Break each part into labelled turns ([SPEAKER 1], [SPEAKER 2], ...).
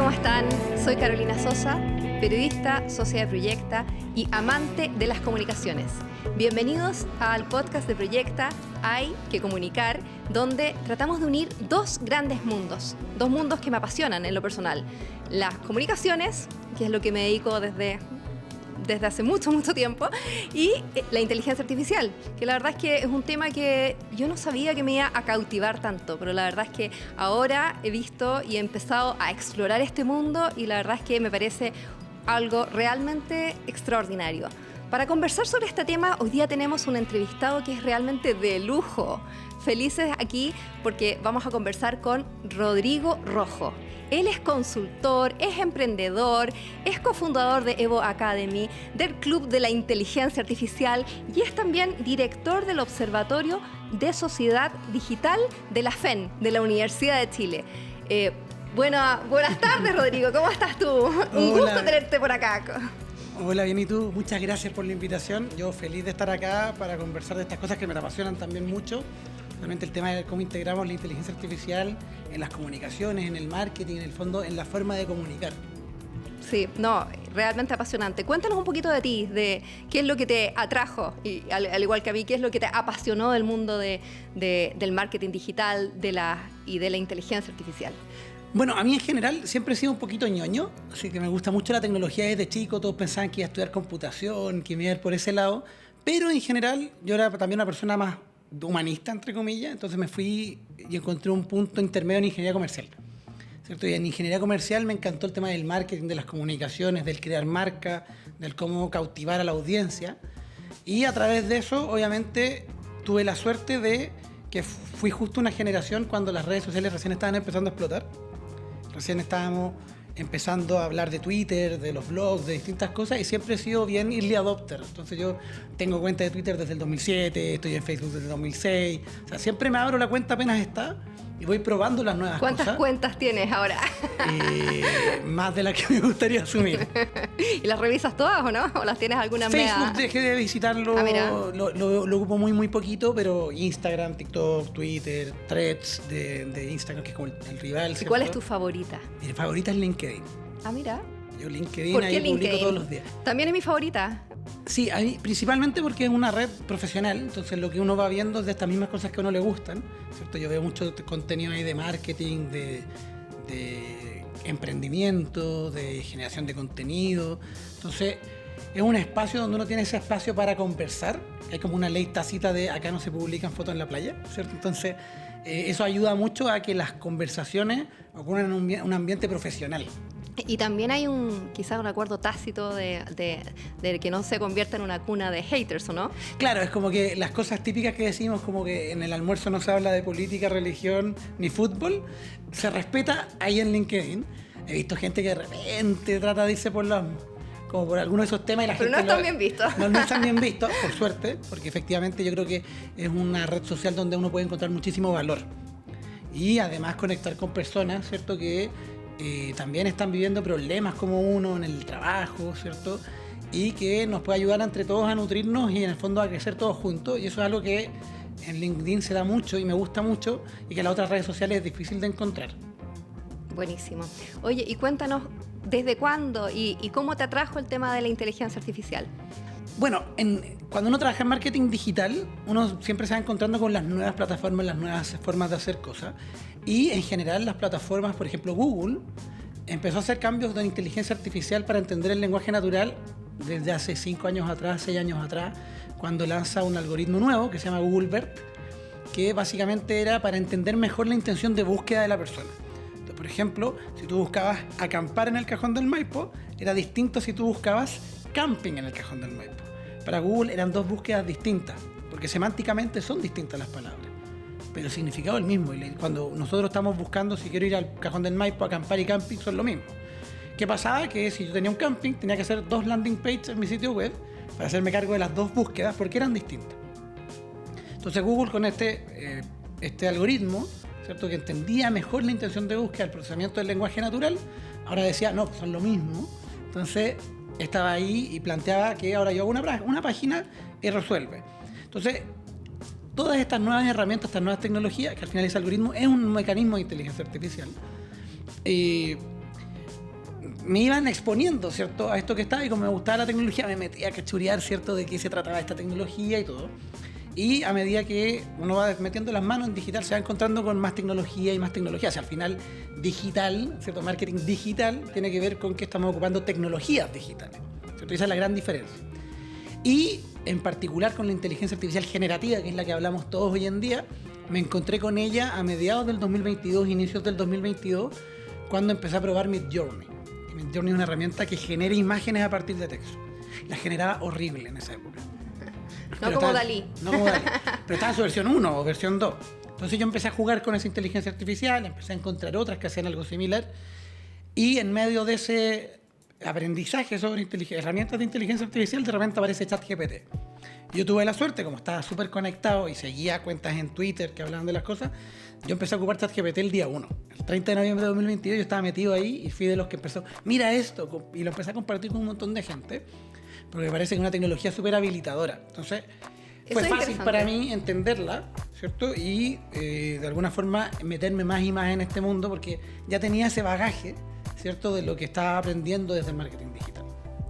[SPEAKER 1] ¿cómo están? Soy Carolina Sosa, periodista, socia de Proyecta y amante de las comunicaciones. Bienvenidos al podcast de Proyecta Hay que Comunicar, donde tratamos de unir dos grandes mundos, dos mundos que me apasionan en lo personal. Las comunicaciones, que es lo que me dedico desde hace mucho tiempo, y la inteligencia artificial, que la verdad es que es un tema que yo no sabía que me iba a cautivar tanto, pero la verdad es que ahora he visto y he empezado a explorar este mundo y la verdad es que me parece algo realmente extraordinario. Para conversar sobre este tema, hoy día tenemos un entrevistado que es realmente de lujo. Felices aquí porque vamos a conversar con Rodrigo Rojo. Él es consultor, es emprendedor, es cofundador de Evo Academy, del Club de la Inteligencia Artificial y es también director del Observatorio de Sociedad Digital de la FEN, de la Universidad de Chile. Buenas tardes, Rodrigo. ¿Cómo estás tú? Un gusto tenerte por acá.
[SPEAKER 2] Hola, bien, ¿y tú? Muchas gracias por la invitación. Yo feliz de estar acá para conversar de estas cosas que me apasionan también mucho. Realmente el tema de cómo integramos la inteligencia artificial en las comunicaciones, en el marketing, en el fondo, en la forma de comunicar.
[SPEAKER 1] Sí, no, realmente apasionante. Cuéntanos un poquito de ti, de qué es lo que te atrajo, y al igual que a mí, qué es lo que te apasionó del mundo del marketing digital y de la inteligencia artificial.
[SPEAKER 2] Bueno, a mí en general siempre he sido un poquito ñoño, así que me gusta mucho la tecnología desde chico. Todos pensaban que iba a estudiar computación, que me iba a ir por ese lado, pero en general yo era también una persona más humanista, entre comillas, entonces me fui y encontré un punto intermedio en ingeniería comercial, ¿cierto? Y en ingeniería comercial me encantó el tema del marketing, de las comunicaciones, del crear marca, del cómo cautivar a la audiencia, y a través de eso, obviamente, tuve la suerte de que fui justo una generación cuando las redes sociales recién estaban empezando a explotar. Recién estábamos empezando a hablar de Twitter, de los blogs, de distintas cosas, y siempre he sido bien early adopter. Entonces yo tengo cuenta de Twitter desde el 2007, estoy en Facebook desde el 2006. O sea, siempre me abro la cuenta apenas está y voy probando las nuevas cosas.
[SPEAKER 1] ¿Cuántas cuentas tienes ahora?
[SPEAKER 2] Más de las que me gustaría asumir.
[SPEAKER 1] ¿Y las revisas todas o no? ¿O las tienes alguna
[SPEAKER 2] Facebook dejé de visitarlo, lo ocupo muy poquito, pero Instagram, TikTok, Twitter, Threads de Instagram, que es como el rival.
[SPEAKER 1] ¿Y
[SPEAKER 2] ¿cierto?
[SPEAKER 1] cuál es tu favorita?
[SPEAKER 2] Mi favorita es LinkedIn.
[SPEAKER 1] Ah, mira.
[SPEAKER 2] Yo LinkedIn,
[SPEAKER 1] ¿Por qué
[SPEAKER 2] ahí
[SPEAKER 1] LinkedIn?
[SPEAKER 2] publico todos los días.
[SPEAKER 1] También es mi favorita.
[SPEAKER 2] Sí, principalmente porque es una red profesional, entonces lo que uno va viendo es de estas mismas cosas que a uno le gustan, ¿cierto? Yo veo mucho contenido ahí de marketing, de emprendimiento, de generación de contenido. Entonces es un espacio donde uno tiene ese espacio para conversar. Hay como una ley tácita de acá no se publican fotos en la playa, ¿cierto? Entonces eso ayuda mucho a que las conversaciones ocurran en un ambiente profesional.
[SPEAKER 1] Y también hay quizás un acuerdo tácito de que no se convierta en una cuna de haters, ¿o no?
[SPEAKER 2] Claro, es como que las cosas típicas que decimos, como que en el almuerzo no se habla de política, religión ni fútbol, se respeta ahí en LinkedIn. He visto gente que de repente trata de irse por algunos de esos temas y la
[SPEAKER 1] Pero
[SPEAKER 2] gente...
[SPEAKER 1] no están bien vistos.
[SPEAKER 2] No están bien vistos, por suerte, porque efectivamente yo creo que es una red social donde uno puede encontrar muchísimo valor. Y además conectar con personas, ¿cierto?, que también están viviendo problemas como uno en el trabajo, ¿cierto? Y que nos puede ayudar entre todos a nutrirnos y en el fondo a crecer todos juntos. Y eso es algo que en LinkedIn se da mucho y me gusta mucho y que en las otras redes sociales es difícil de encontrar.
[SPEAKER 1] Buenísimo. Oye, y cuéntanos, ¿desde cuándo y cómo te atrajo el tema de la inteligencia artificial?
[SPEAKER 2] Bueno, cuando uno trabaja en marketing digital, uno siempre se va encontrando con las nuevas plataformas, las nuevas formas de hacer cosas. Y en general las plataformas, por ejemplo Google, empezó a hacer cambios de inteligencia artificial para entender el lenguaje natural desde hace 5 años atrás, 6 años atrás, cuando lanza un algoritmo nuevo que se llama Google BERT, que básicamente era para entender mejor la intención de búsqueda de la persona. Entonces, por ejemplo, si tú buscabas acampar en el Cajón del Maipo, era distinto si tú buscabas camping en el Cajón del Maipo. Para Google eran dos búsquedas distintas, porque semánticamente son distintas las palabras, pero el significado es el mismo. Y cuando nosotros estamos buscando si quiero ir al Cajón del Maipo, acampar y camping, son lo mismo. ¿Qué pasaba? Que si yo tenía un camping, tenía que hacer 2 landing pages en mi sitio web para hacerme cargo de las 2 búsquedas, porque eran distintas. Entonces Google, con este algoritmo, ¿cierto?, que entendía mejor la intención de búsqueda, el procesamiento del lenguaje natural, ahora decía, no, pues son lo mismo. Entonces estaba ahí y planteaba que ahora yo hago una página y resuelve. Entonces, todas estas nuevas herramientas, estas nuevas tecnologías, que al final ese algoritmo es un mecanismo de inteligencia artificial, me iban exponiendo, ¿cierto?, a esto que estaba, y como me gustaba la tecnología, me metía a cachurear, ¿cierto?, de qué se trataba esta tecnología y todo. Y a medida que uno va metiendo las manos en digital, se va encontrando con más tecnología y más tecnología. O sea, al final, digital, ¿cierto?, marketing digital tiene que ver con que estamos ocupando tecnologías digitales, ¿cierto? Esa es la gran diferencia. Y en particular con la inteligencia artificial generativa, que es la que hablamos todos hoy en día, me encontré con ella a mediados del 2022, inicios del 2022, cuando empecé a probar Midjourney. Midjourney es una herramienta que genera imágenes a partir de texto. La generaba horrible en esa época.
[SPEAKER 1] No como Dalí.
[SPEAKER 2] No como Dalí. Pero estaba en su versión 1 o versión 2. Entonces yo empecé a jugar con esa inteligencia artificial, empecé a encontrar otras que hacían algo similar. Y en medio de ese aprendizaje sobre herramientas de inteligencia artificial, de repente aparece ChatGPT. Yo tuve la suerte, como estaba súper conectado y seguía cuentas en Twitter que hablaban de las cosas, yo empecé a ocupar ChatGPT el día 1. El 30 de noviembre de 2022 yo estaba metido ahí y fui de los que empezó, mira esto, y lo empecé a compartir con un montón de gente, porque me parece que es una tecnología súper habilitadora. Entonces, fue fácil para mí entenderla, ¿cierto? Y de alguna forma meterme más y más en este mundo, porque ya tenía ese bagaje, ¿cierto?, de lo que estaba aprendiendo desde el marketing digital.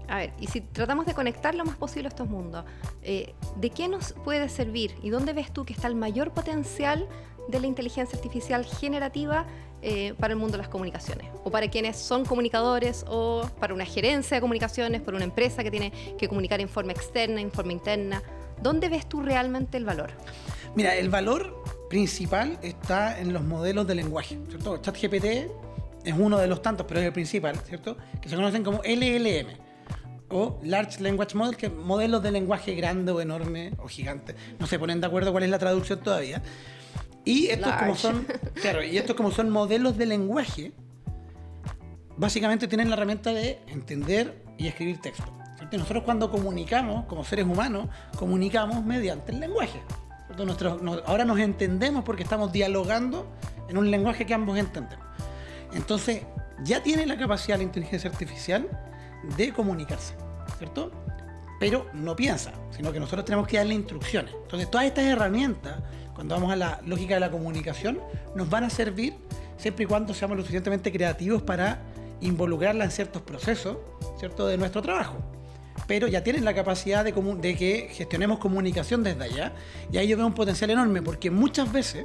[SPEAKER 1] A ver, y si tratamos de conectar lo más posible a estos mundos, ¿de qué nos puede servir y dónde ves tú que está el mayor potencial de la inteligencia artificial generativa para el mundo de las comunicaciones? O para quienes son comunicadores, o para una gerencia de comunicaciones, para una empresa que tiene que comunicar en forma externa, en forma interna. ¿Dónde ves tú realmente el valor?
[SPEAKER 2] Mira, el valor principal está en los modelos de lenguaje, ¿cierto? ChatGPT es uno de los tantos, pero es el principal, ¿cierto?, que se conocen como LLM, o Large Language Model, que modelos de lenguaje grande o enorme o gigante. No se ponen de acuerdo cuál es la traducción todavía. Y estos como son, claro, y estos como son modelos de lenguaje, básicamente tienen la herramienta de entender y escribir texto, ¿cierto? Y nosotros cuando comunicamos, como seres humanos, comunicamos mediante el lenguaje, ¿cierto? Ahora nos entendemos porque estamos dialogando en un lenguaje que ambos entendemos. Entonces, ya tiene la capacidad la inteligencia artificial de comunicarse, ¿cierto? Pero no piensa, sino que nosotros tenemos que darle instrucciones. Entonces, todas estas herramientas, cuando vamos a la lógica de la comunicación, nos van a servir siempre y cuando seamos lo suficientemente creativos para involucrarla en ciertos procesos, ¿cierto?, de nuestro trabajo. Pero ya tienen la capacidad de que gestionemos comunicación desde allá, y ahí yo veo un potencial enorme, porque muchas veces,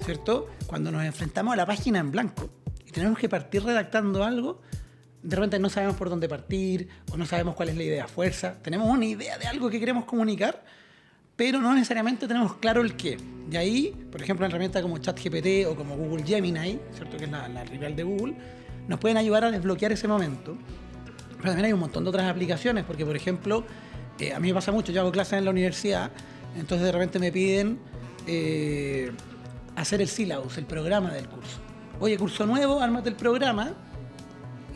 [SPEAKER 2] ¿cierto?, cuando nos enfrentamos a la página en blanco y tenemos que partir redactando algo, de repente no sabemos por dónde partir, o no sabemos cuál es la idea fuerza. Tenemos una idea de algo que queremos comunicar, pero no necesariamente tenemos claro el qué. Y ahí, por ejemplo, una herramienta como ChatGPT o como Google Gemini, ¿cierto?, que es la rival de Google, nos pueden ayudar a desbloquear ese momento. Pero también hay un montón de otras aplicaciones, porque, por ejemplo, a mí me pasa mucho, yo hago clases en la universidad, entonces de repente me piden hacer el syllabus, el programa del curso. Oye, curso nuevo, ármate el programa.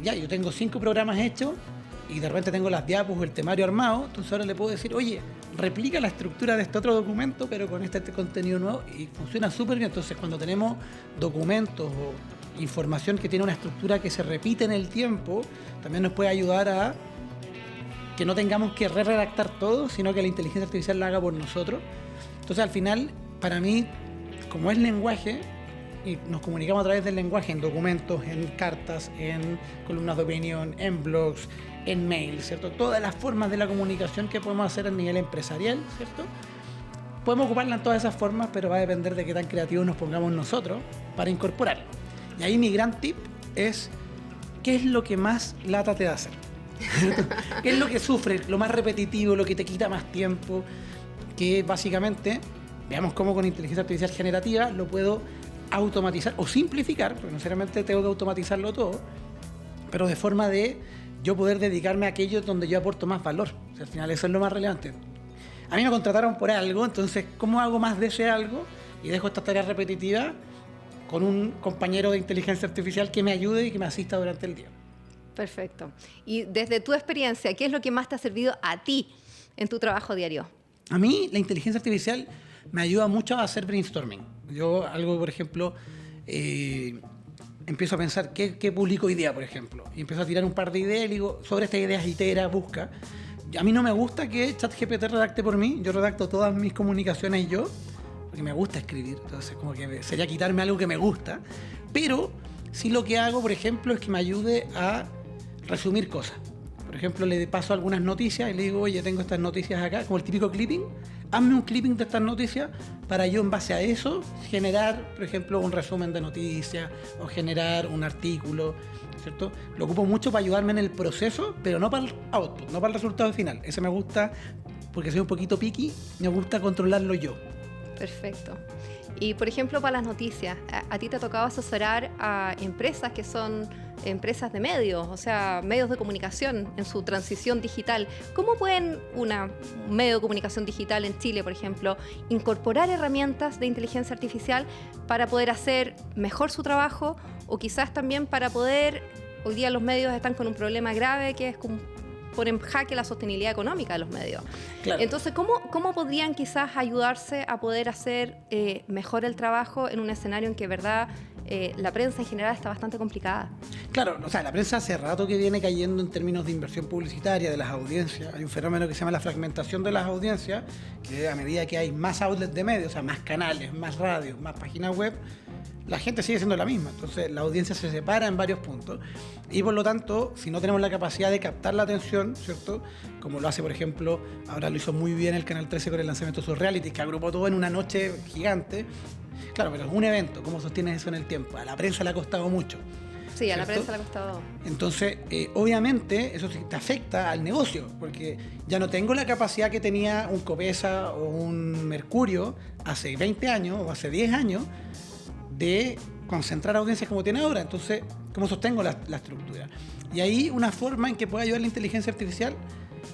[SPEAKER 2] Ya, yo tengo 5 programas hechos y de repente tengo las diapos o el temario armado, entonces ahora le puedo decir, oye, replica la estructura de este otro documento, pero con este contenido nuevo, y funciona súper bien. Entonces, cuando tenemos documentos o información que tiene una estructura que se repite en el tiempo, también nos puede ayudar a que no tengamos que redactar todo, sino que la inteligencia artificial la haga por nosotros. Entonces, al final, para mí, como es lenguaje, y nos comunicamos a través del lenguaje en documentos, en cartas, en columnas de opinión, en blogs, en mails, ¿cierto? Todas las formas de la comunicación que podemos hacer a nivel empresarial, ¿cierto? Podemos ocuparla en todas esas formas, pero va a depender de qué tan creativos nos pongamos nosotros para incorporarlo. Y ahí mi gran tip es, ¿qué es lo que más lata te da hacer? ¿Qué es lo que sufre, lo más repetitivo, lo que te quita más tiempo? Que básicamente, veamos cómo con inteligencia artificial generativa lo puedo automatizar o simplificar, porque no necesariamente tengo que automatizarlo todo, pero de forma de yo poder dedicarme a aquello donde yo aporto más valor. O sea, al final eso es lo más relevante. A mí me contrataron por algo, entonces ¿cómo hago más de ese algo? Y dejo esta tarea repetitiva con un compañero de inteligencia artificial que me ayude y que me asista durante el día.
[SPEAKER 1] Perfecto. Y desde tu experiencia, ¿qué es lo que más te ha servido a ti en tu trabajo diario?
[SPEAKER 2] A mí la inteligencia artificial me ayuda mucho a hacer brainstorming. Yo algo, por ejemplo, empiezo a pensar qué publico hoy día, por ejemplo, y empiezo a tirar un par de ideas y digo, sobre estas ideas itera, busca. A mí no me gusta que ChatGPT redacte por mí, yo redacto todas mis comunicaciones yo, porque me gusta escribir, entonces como que sería quitarme algo que me gusta, pero sí lo que hago, por ejemplo, es que me ayude a resumir cosas. Por ejemplo, le paso algunas noticias y le digo, oye, tengo estas noticias acá, como el típico clipping. Hazme un clipping de estas noticias para yo en base a eso generar, por ejemplo, un resumen de noticias o generar un artículo, ¿cierto? Lo ocupo mucho para ayudarme en el proceso, pero no para el output, no para el resultado final. Ese me gusta porque soy un poquito picky, me gusta controlarlo yo.
[SPEAKER 1] Perfecto. Y, por ejemplo, para las noticias, ¿a ti te ha tocado asesorar a empresas que son empresas de medios, o sea, medios de comunicación en su transición digital? ¿Cómo pueden un medio de comunicación digital en Chile, por ejemplo, incorporar herramientas de inteligencia artificial para poder hacer mejor su trabajo o quizás también para poder... Hoy día los medios están con un problema grave que es poner en jaque la sostenibilidad económica de los medios.
[SPEAKER 2] Claro.
[SPEAKER 1] Entonces, ¿cómo podrían quizás ayudarse a poder hacer mejor el trabajo en un escenario en que, verdad, la prensa en general está bastante complicada?
[SPEAKER 2] Claro, o sea, la prensa hace rato que viene cayendo en términos de inversión publicitaria de las audiencias. Hay un fenómeno que se llama la fragmentación de las audiencias, que a medida que hay más outlets de medios, o sea, más canales, más radios, más páginas web, la gente sigue siendo la misma. Entonces, la audiencia se separa en varios puntos y, por lo tanto, si no tenemos la capacidad de captar la atención, ¿cierto? Como lo hace, por ejemplo, ahora lo hizo muy bien el Canal 13 con el lanzamiento de sus realities, que agrupó todo en una noche gigante. Claro, pero es un evento. ¿Cómo sostienes eso en el tiempo? A la prensa le ha costado mucho.
[SPEAKER 1] Sí, a la
[SPEAKER 2] ¿cierto?
[SPEAKER 1] prensa le ha costado.
[SPEAKER 2] Entonces, obviamente, eso te afecta al negocio, porque ya no tengo la capacidad que tenía un Copesa o un Mercurio hace 20 años o hace 10 años de concentrar audiencias como tiene ahora. Entonces, ¿cómo sostengo la estructura? Y ahí una forma en que puede ayudar la inteligencia artificial,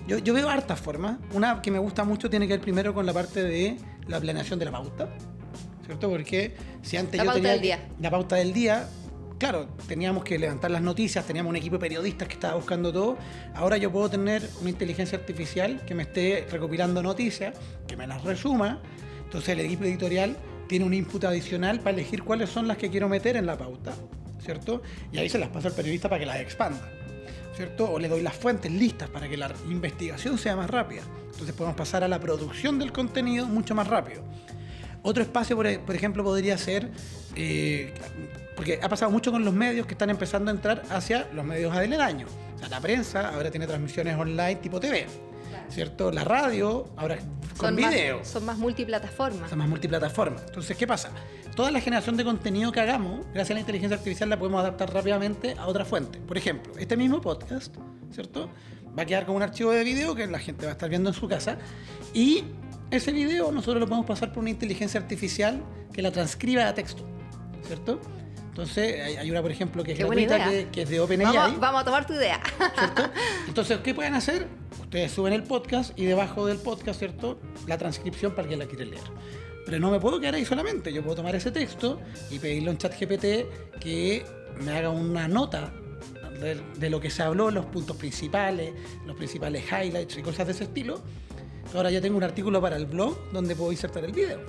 [SPEAKER 2] yo veo hartas formas. Una que me gusta mucho tiene que ver primero con la parte de la planeación de la pauta, ¿cierto? Porque si antes
[SPEAKER 1] la
[SPEAKER 2] yo
[SPEAKER 1] pauta
[SPEAKER 2] tenía
[SPEAKER 1] del día.
[SPEAKER 2] La pauta del día, claro, teníamos que levantar las noticias, teníamos un equipo de periodistas que estaba buscando todo. Ahora yo puedo tener una inteligencia artificial que me esté recopilando noticias, que me las resuma. Entonces el equipo editorial tiene un input adicional para elegir cuáles son las que quiero meter en la pauta, ¿cierto? Y ahí se las paso al periodista para que las expanda, ¿cierto? O le doy las fuentes listas para que la investigación sea más rápida. Entonces podemos pasar a la producción del contenido mucho más rápido. Otro espacio, por ejemplo, podría ser, porque ha pasado mucho con los medios que están empezando a entrar hacia los medios aledaños. O sea, la prensa ahora tiene transmisiones online tipo TV, ¿cierto? La radio ahora con video.
[SPEAKER 1] Son más multiplataformas.
[SPEAKER 2] Son más multiplataformas. Entonces, ¿qué pasa? Toda la generación de contenido que hagamos, gracias a la inteligencia artificial, la podemos adaptar rápidamente a otra fuente. Por ejemplo, este mismo podcast, ¿cierto? Va a quedar como un archivo de video que la gente va a estar viendo en su casa y ese video nosotros lo podemos pasar por una inteligencia artificial que la transcriba a texto, ¿cierto? Entonces, hay una, por ejemplo, que es gratuita, que es de OpenAI.
[SPEAKER 1] Vamos a tomar tu idea.
[SPEAKER 2] ¿Cierto? Entonces, ¿qué pueden hacer? Ustedes suben el podcast y debajo del podcast, ¿cierto? La transcripción para quien la quiere leer. Pero no me puedo quedar ahí solamente. Yo puedo tomar ese texto y pedirle a un ChatGPT que me haga una nota de lo que se habló, los puntos principales, los principales highlights y cosas de ese estilo. Ahora ya tengo un artículo para el blog donde puedo insertar el video,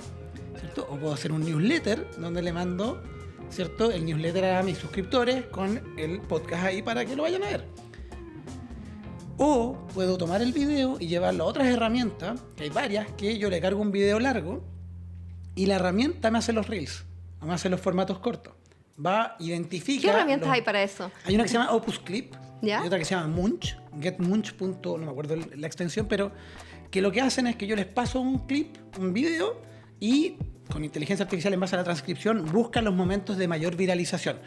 [SPEAKER 2] ¿cierto? O puedo hacer un newsletter donde le mando, ¿cierto?, el newsletter a mis suscriptores con el podcast ahí para que lo vayan a ver. O puedo tomar el video y llevarlo a otras herramientas, que hay varias, que yo le cargo un video largo y la herramienta me hace los reels, o me hace los formatos cortos. Identifica...
[SPEAKER 1] ¿Qué herramientas hay para eso?
[SPEAKER 2] Hay una que se llama Opus Clip,
[SPEAKER 1] ¿Ya?
[SPEAKER 2] y otra que se llama Munch, getmunch. No me acuerdo la extensión, pero que lo que hacen es que yo les paso un clip, un video, y con inteligencia artificial en base a la transcripción buscan los momentos de mayor viralización.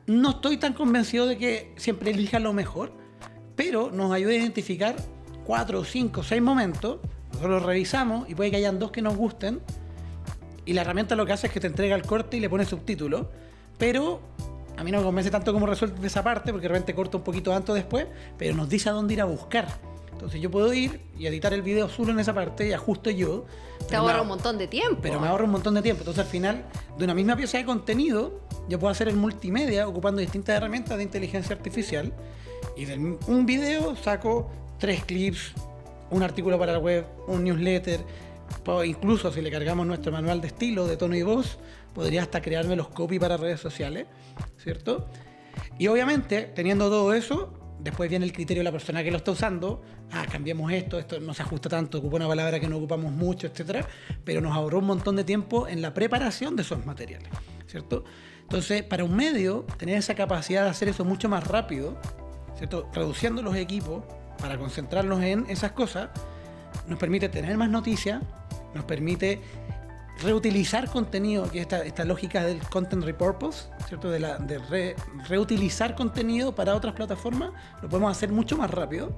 [SPEAKER 2] No estoy tan convencido de que siempre elija lo mejor, pero nos ayuda a identificar 4, 5, 6 momentos. Nosotros los revisamos y puede que hayan 2 que nos gusten, y la herramienta lo que hace es que te entrega el corte y le pone subtítulos, pero a mí no me convence tanto como resuelve esa parte, porque de repente corta un poquito antes o después, pero nos dice a dónde ir a buscar. Entonces yo puedo ir y editar el video solo en esa parte y ajusto yo.
[SPEAKER 1] Te ahorra un montón de tiempo.
[SPEAKER 2] Pero me ahorra un montón de tiempo. Entonces al final, de una misma pieza de contenido, yo puedo hacer el multimedia ocupando distintas herramientas de inteligencia artificial. Y de un video saco 3 clips, un artículo para la web, un newsletter. Incluso si le cargamos nuestro manual de estilo, de tono y voz, podría hasta crearme los copy para redes sociales, ¿cierto? Y obviamente, teniendo todo eso, después viene el criterio de la persona que lo está usando. Cambiemos esto no se ajusta tanto, ocupa una palabra que no ocupamos mucho, etcétera. Pero nos ahorró un montón de tiempo en la preparación de esos materiales, ¿cierto? Entonces, para un medio, tener esa capacidad de hacer eso mucho más rápido, ¿cierto? Reduciendo los equipos para concentrarnos en esas cosas, nos permite tener más noticias, nos permite reutilizar contenido, que es esta lógica del content repurpose, ¿cierto? Reutilizar contenido para otras plataformas, lo podemos hacer mucho más rápido,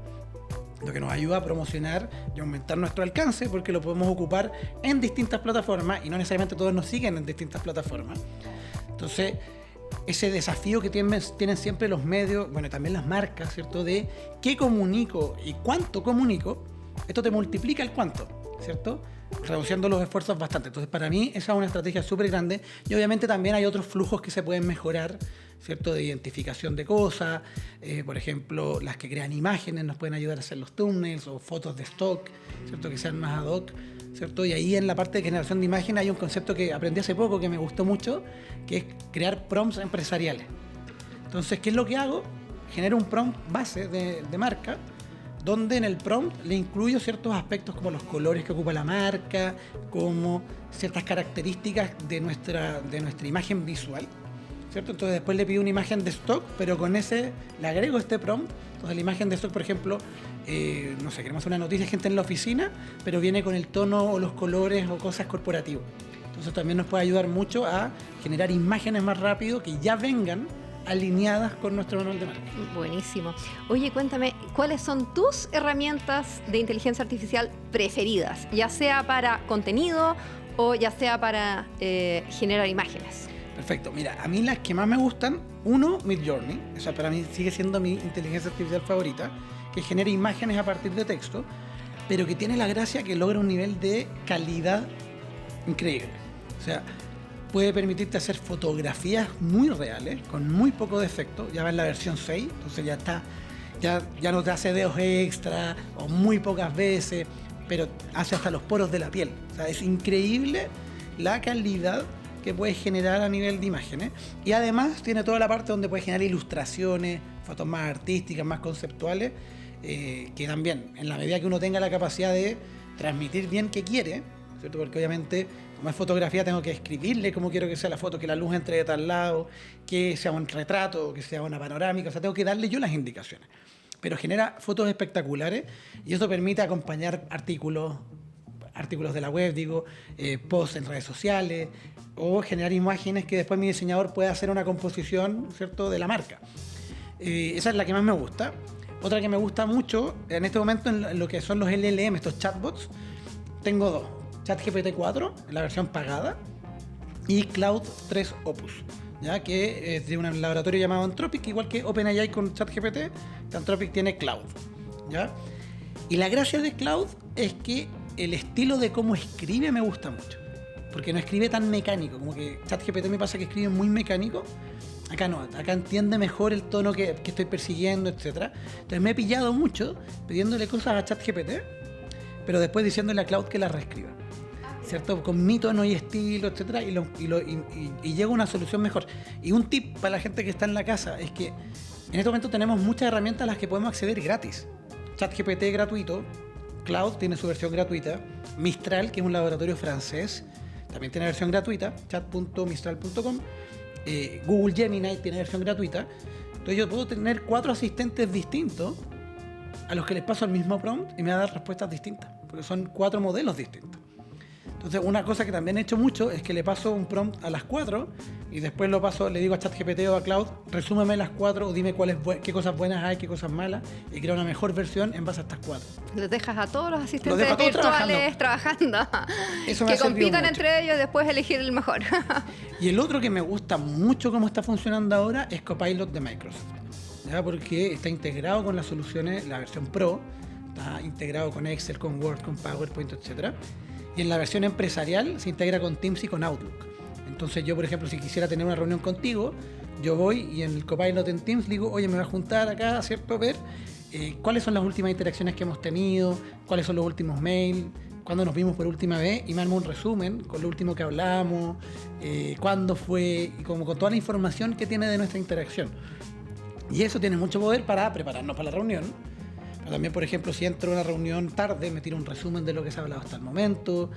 [SPEAKER 2] lo que nos ayuda a promocionar y aumentar nuestro alcance, porque lo podemos ocupar en distintas plataformas y no necesariamente todos nos siguen en distintas plataformas. Entonces, ese desafío que tienen siempre los medios, bueno, también las marcas, ¿cierto? De qué comunico y cuánto comunico, esto te multiplica el cuánto, ¿cierto? Reduciendo los esfuerzos bastante. Entonces, para mí, esa es una estrategia súper grande. Y obviamente también hay otros flujos que se pueden mejorar, ¿cierto? De identificación de cosas. Por ejemplo, las que crean imágenes nos pueden ayudar a hacer los thumbnails o fotos de stock, ¿cierto? Que sean más ad hoc, ¿cierto? Y ahí en la parte de generación de imagen hay un concepto que aprendí hace poco que me gustó mucho, que es crear prompts empresariales. Entonces, ¿qué es lo que hago? Genero un prompt base de marca, donde en el prompt le incluyo ciertos aspectos como los colores que ocupa la marca, como ciertas características de nuestra imagen visual, ¿cierto? Entonces después le pido una imagen de stock, pero con ese le agrego este prompt. Entonces la imagen de stock, por ejemplo, no sé, queremos hacer una noticia de gente en la oficina, pero viene con el tono o los colores o cosas corporativos. Entonces también nos puede ayudar mucho a generar imágenes más rápido que ya vengan alineadas con nuestro manual de marca.
[SPEAKER 1] Buenísimo. Oye, cuéntame, ¿cuáles son tus herramientas de inteligencia artificial preferidas? Ya sea para contenido o ya sea para generar imágenes.
[SPEAKER 2] Perfecto. Mira, a mí las que más me gustan, uno, Midjourney. O sea, para mí sigue siendo mi inteligencia artificial favorita, que genera imágenes a partir de texto, pero que tiene la gracia que logra un nivel de calidad increíble. O sea, puede permitirte hacer fotografías muy reales, con muy poco defecto. Ya va en la versión 6, entonces ya está, ya no te hace dedos extra o muy pocas veces, pero hace hasta los poros de la piel. O sea, es increíble la calidad que puedes generar a nivel de imágenes. Y además tiene toda la parte donde puedes generar ilustraciones, fotos más artísticas, más conceptuales, que también, en la medida que uno tenga la capacidad de transmitir bien qué quiere, ¿cierto? Porque obviamente, como es fotografía, tengo que escribirle cómo quiero que sea la foto, que la luz entre de tal lado, que sea un retrato, que sea una panorámica. O sea, tengo que darle yo las indicaciones. Pero genera fotos espectaculares y eso permite acompañar artículos de la web, posts en redes sociales, o generar imágenes que después mi diseñador pueda hacer una composición, ¿cierto?, de la marca. Esa es la que más me gusta. Otra que me gusta mucho, en este momento, en lo que son los LLM, estos chatbots, tengo dos. ChatGPT 4, en la versión pagada, y Cloud 3 Opus, ¿ya? Que es de un laboratorio llamado Anthropic, igual que OpenAI con ChatGPT, Anthropic tiene Cloud, ¿ya? Y la gracia de Cloud es que el estilo de cómo escribe me gusta mucho, porque no escribe tan mecánico, como que ChatGPT me pasa que escribe muy mecánico. Acá no, acá entiende mejor el tono que estoy persiguiendo, etc. Entonces me he pillado mucho pidiéndole cosas a ChatGPT, pero después diciéndole a Cloud que las reescriba, ¿cierto? Con mi tono y estilo, etc. Y llega a una solución mejor. Y un tip para la gente que está en la casa es que en este momento tenemos muchas herramientas a las que podemos acceder gratis. ChatGPT gratuito, Cloud tiene su versión gratuita, Mistral, que es un laboratorio francés, también tiene versión gratuita, chat.mistral.com. Google Gemini tiene versión gratuita. Entonces yo puedo tener 4 asistentes distintos a los que les paso el mismo prompt y me va a dar respuestas distintas, porque son 4 modelos distintos. Entonces una cosa que también he hecho mucho es que le paso un prompt a las 4 y después le digo a ChatGPT o a Cloud, resúmeme las 4 o dime qué cosas buenas hay, qué cosas malas, y crea una mejor versión en base a estas 4.
[SPEAKER 1] Los dejas a todos los asistentes virtuales trabajando.
[SPEAKER 2] Eso
[SPEAKER 1] que compitan entre ellos y después elegir el mejor.
[SPEAKER 2] Y el otro que me gusta mucho cómo está funcionando ahora es Copilot de Microsoft, ¿ya? Porque está integrado con las soluciones, la versión Pro, está integrado con Excel, con Word, con PowerPoint, etc. Y en la versión empresarial se integra con Teams y con Outlook. Entonces yo, por ejemplo, si quisiera tener una reunión contigo, yo voy y en el Copilot en Teams digo, oye, me voy a juntar acá, ¿cierto? Ver cuáles son las últimas interacciones que hemos tenido, cuáles son los últimos mails, cuándo nos vimos por última vez, y me armo un resumen con lo último que hablamos, cuándo fue, y como con toda la información que tiene de nuestra interacción. Y eso tiene mucho poder para prepararnos para la reunión. Pero también, por ejemplo, si entro a una reunión tarde, me tiro un resumen de lo que se ha hablado hasta el momento.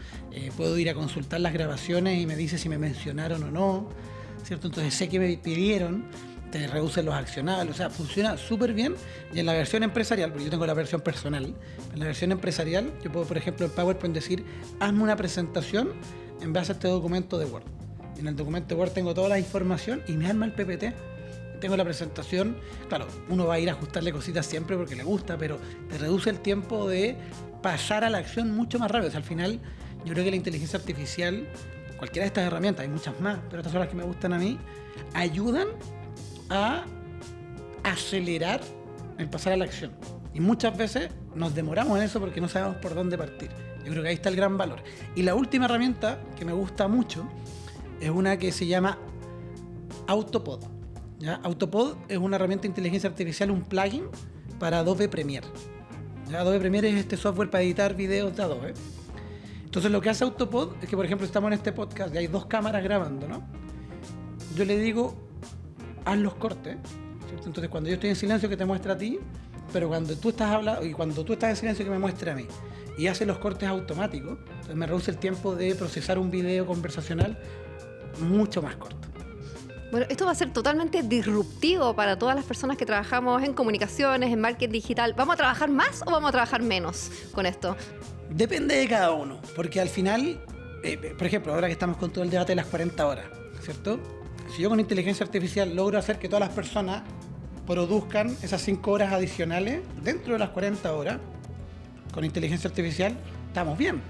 [SPEAKER 2] Puedo ir a consultar las grabaciones y me dice si me mencionaron o no, ¿cierto? Entonces sé que me pidieron. te reduce los accionables, o sea, funciona súper bien. Y en la versión empresarial, porque yo tengo la versión personal, en la versión empresarial yo puedo, por ejemplo, en PowerPoint decir, hazme una presentación en base a este documento de Word. En el documento de Word tengo toda la información y me arma el PPT. Tengo la presentación, claro, uno va a ir a ajustarle cositas siempre porque le gusta, pero te reduce el tiempo de pasar a la acción mucho más rápido. O sea, al final, yo creo que la inteligencia artificial, cualquiera de estas herramientas, hay muchas más, pero estas son las que me gustan a mí, ayudan a acelerar el pasar a la acción. Y muchas veces nos demoramos en eso porque no sabemos por dónde partir. Yo creo que ahí está el gran valor. Y la última herramienta que me gusta mucho es una que se llama Autopod. ¿Ya? Autopod es una herramienta de inteligencia artificial, un plugin para Adobe Premiere. ¿Ya? Adobe Premiere es este software para editar videos de Adobe. Entonces lo que hace Autopod es que, por ejemplo, estamos en este podcast y hay 2 cámaras grabando, ¿no? Yo le digo, haz los cortes, ¿cierto? Entonces cuando yo estoy en silencio que te muestra a ti, pero cuando tú estás hablando y cuando tú estás en silencio que me muestre a mí, y hace los cortes automáticos, entonces me reduce el tiempo de procesar un video conversacional mucho más corto.
[SPEAKER 1] Bueno, esto va a ser totalmente disruptivo para todas las personas que trabajamos en comunicaciones, en marketing digital. ¿Vamos a trabajar más o vamos a trabajar menos con esto?
[SPEAKER 2] Depende de cada uno, porque al final, por ejemplo, ahora que estamos con todo el debate de las 40 horas, ¿cierto? Si yo con inteligencia artificial logro hacer que todas las personas produzcan esas 5 horas adicionales dentro de las 40 horas, con inteligencia artificial, estamos bien.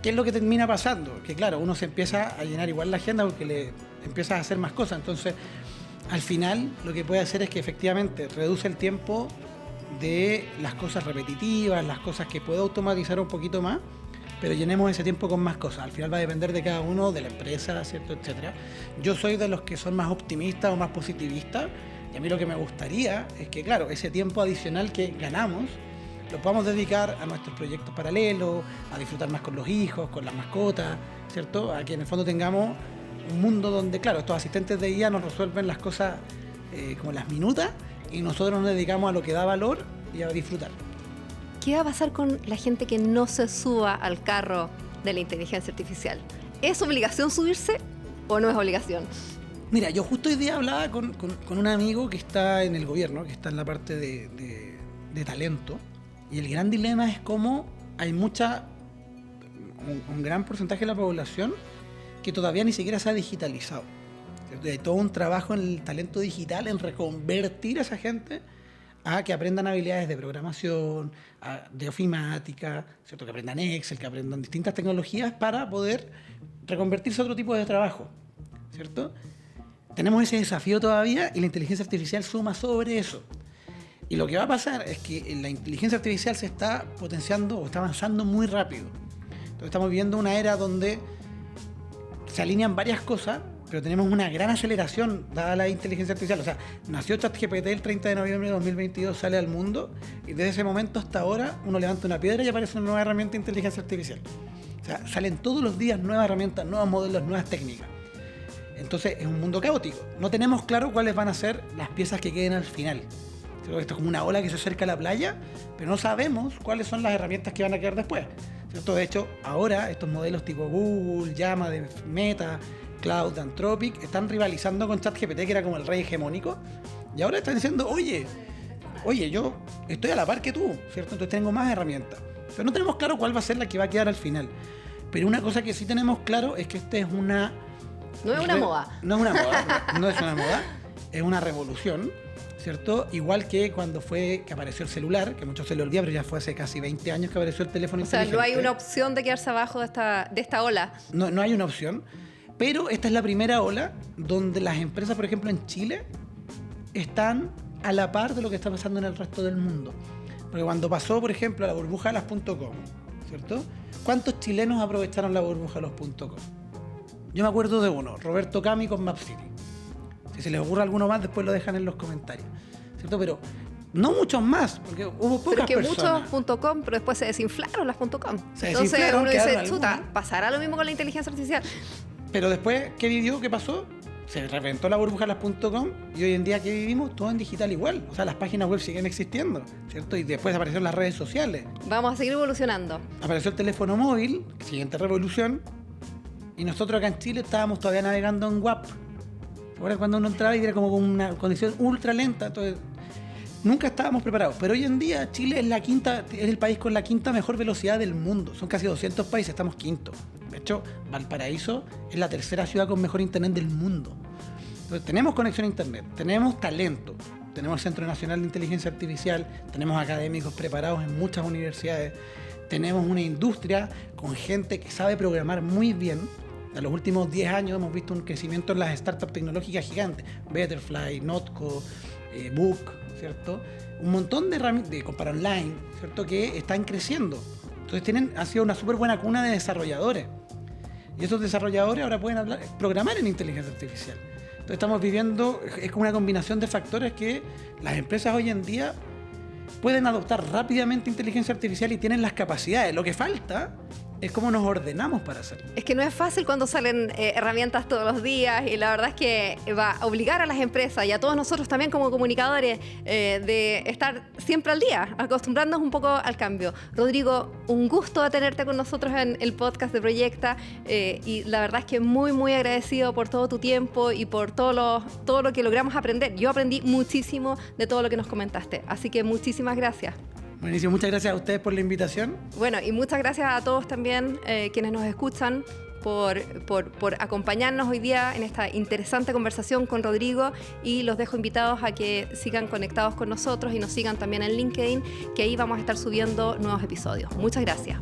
[SPEAKER 2] ¿Qué es lo que termina pasando? Que claro, uno se empieza a llenar igual la agenda porque le empiezas a hacer más cosas. Entonces, al final, lo que puede hacer es que efectivamente reduce el tiempo de las cosas repetitivas, las cosas que puedo automatizar un poquito más, pero llenemos ese tiempo con más cosas. Al final va a depender de cada uno, de la empresa, ¿cierto? Etcétera. Yo soy de los que son más optimistas o más positivistas, y a mí lo que me gustaría es que, claro, ese tiempo adicional que ganamos lo podamos dedicar a nuestros proyectos paralelos, a disfrutar más con los hijos, con las mascotas, ¿cierto? A que en el fondo tengamos un mundo donde, claro, estos asistentes de IA nos resuelven las cosas como las minutas y nosotros nos dedicamos a lo que da valor y a disfrutar.
[SPEAKER 1] ¿Qué va a pasar con la gente que no se suba al carro de la inteligencia artificial? ¿Es obligación subirse o no es obligación?
[SPEAKER 2] Mira, yo justo hoy día hablaba con un amigo que está en el gobierno, que está en la parte de talento, y el gran dilema es cómo hay un gran porcentaje de la población que todavía ni siquiera se ha digitalizado. Hay todo un trabajo en el talento digital, en reconvertir a esa gente a que aprendan habilidades de programación, de ofimática, ¿cierto? Que aprendan Excel, que aprendan distintas tecnologías para poder reconvertirse a otro tipo de trabajo, ¿cierto? Tenemos ese desafío todavía y la inteligencia artificial suma sobre eso. Y lo que va a pasar es que la inteligencia artificial se está potenciando o está avanzando muy rápido. Entonces estamos viviendo una era donde se alinean varias cosas, pero tenemos una gran aceleración dada la inteligencia artificial. O sea, nació ChatGPT el 30 de noviembre de 2022, sale al mundo, y desde ese momento hasta ahora uno levanta una piedra y aparece una nueva herramienta de inteligencia artificial. O sea, salen todos los días nuevas herramientas, nuevos modelos, nuevas técnicas. Entonces es un mundo caótico. No tenemos claro cuáles van a ser las piezas que queden al final. Esto es como una ola que se acerca a la playa, pero no sabemos cuáles son las herramientas que van a quedar después, ¿cierto? De hecho, ahora estos modelos tipo Google, Llama, de Meta, Cloud, Anthropic, están rivalizando con ChatGPT, que era como el rey hegemónico, y ahora están diciendo, oye, yo estoy a la par que tú, ¿cierto? Entonces tengo más herramientas. Pero no tenemos claro cuál va a ser la que va a quedar al final. Pero una cosa que sí tenemos claro es que esta es una...
[SPEAKER 1] No es una moda.
[SPEAKER 2] No es una moda, no es una moda, es una revolución, ¿cierto? Igual que cuando fue que apareció el celular, que muchos se le olvida, pero ya fue hace casi 20 años que apareció el teléfono inteligente.
[SPEAKER 1] O sea, no hay una opción de quedarse abajo de esta ola.
[SPEAKER 2] No hay una opción, pero esta es la primera ola donde las empresas, por ejemplo, en Chile, están a la par de lo que está pasando en el resto del mundo. Porque cuando pasó, por ejemplo, la burbuja de las .com, ¿cierto? ¿Cuántos chilenos aprovecharon la burbuja de los .com? Yo me acuerdo de uno, Roberto Cami con Mapcity. Si se les ocurre alguno más, después lo dejan en los comentarios, ¿cierto? Pero no muchos más, porque hubo pocas personas.
[SPEAKER 1] Muchos .com, pero después se desinflaron las .com.
[SPEAKER 2] Entonces
[SPEAKER 1] uno dice, chuta, ¿pasará lo mismo con la inteligencia artificial?
[SPEAKER 2] Pero después, ¿qué vivió? ¿Qué pasó? Se reventó la burbuja de las .com y hoy en día, ¿qué vivimos? Todo en digital igual. O sea, las páginas web siguen existiendo, ¿cierto? Y después aparecieron las redes sociales.
[SPEAKER 1] Vamos a seguir evolucionando.
[SPEAKER 2] Apareció el teléfono móvil, siguiente revolución, y nosotros acá en Chile estábamos todavía navegando en WAP. Ahora cuando uno entraba y era como con una condición ultra lenta, entonces nunca estábamos preparados. Pero hoy en día Chile es el país con la quinta mejor velocidad del mundo. Son casi 200 países, estamos quinto. De hecho, Valparaíso es la tercera ciudad con mejor internet del mundo. Entonces tenemos conexión a internet, tenemos talento, tenemos el Centro Nacional de Inteligencia Artificial, tenemos académicos preparados en muchas universidades, tenemos una industria con gente que sabe programar muy bien. En los últimos 10 años hemos visto un crecimiento en las startups tecnológicas gigantes, Betterfly, Notco, Book, ¿cierto? Un montón de herramientas de compra online, ¿cierto? Que están creciendo. Entonces ha sido una súper buena cuna de desarrolladores. Y esos desarrolladores ahora pueden programar en inteligencia artificial. Entonces estamos viviendo, es como una combinación de factores que las empresas hoy en día pueden adoptar rápidamente inteligencia artificial y tienen las capacidades. Lo que falta es cómo nos ordenamos para hacerlo.
[SPEAKER 1] Es que no es fácil cuando salen herramientas todos los días y la verdad es que va a obligar a las empresas y a todos nosotros también como comunicadores de estar siempre al día, acostumbrarnos un poco al cambio. Rodrigo, un gusto tenerte con nosotros en el podcast de Proyecta y la verdad es que muy, muy agradecido por todo tu tiempo y por todo lo que logramos aprender. Yo aprendí muchísimo de todo lo que nos comentaste, así que muchísimas gracias.
[SPEAKER 2] Buenísimo, muchas gracias a ustedes por la invitación.
[SPEAKER 1] Bueno, y muchas gracias a todos también quienes nos escuchan por acompañarnos hoy día en esta interesante conversación con Rodrigo y los dejo invitados a que sigan conectados con nosotros y nos sigan también en LinkedIn, que ahí vamos a estar subiendo nuevos episodios. Muchas gracias.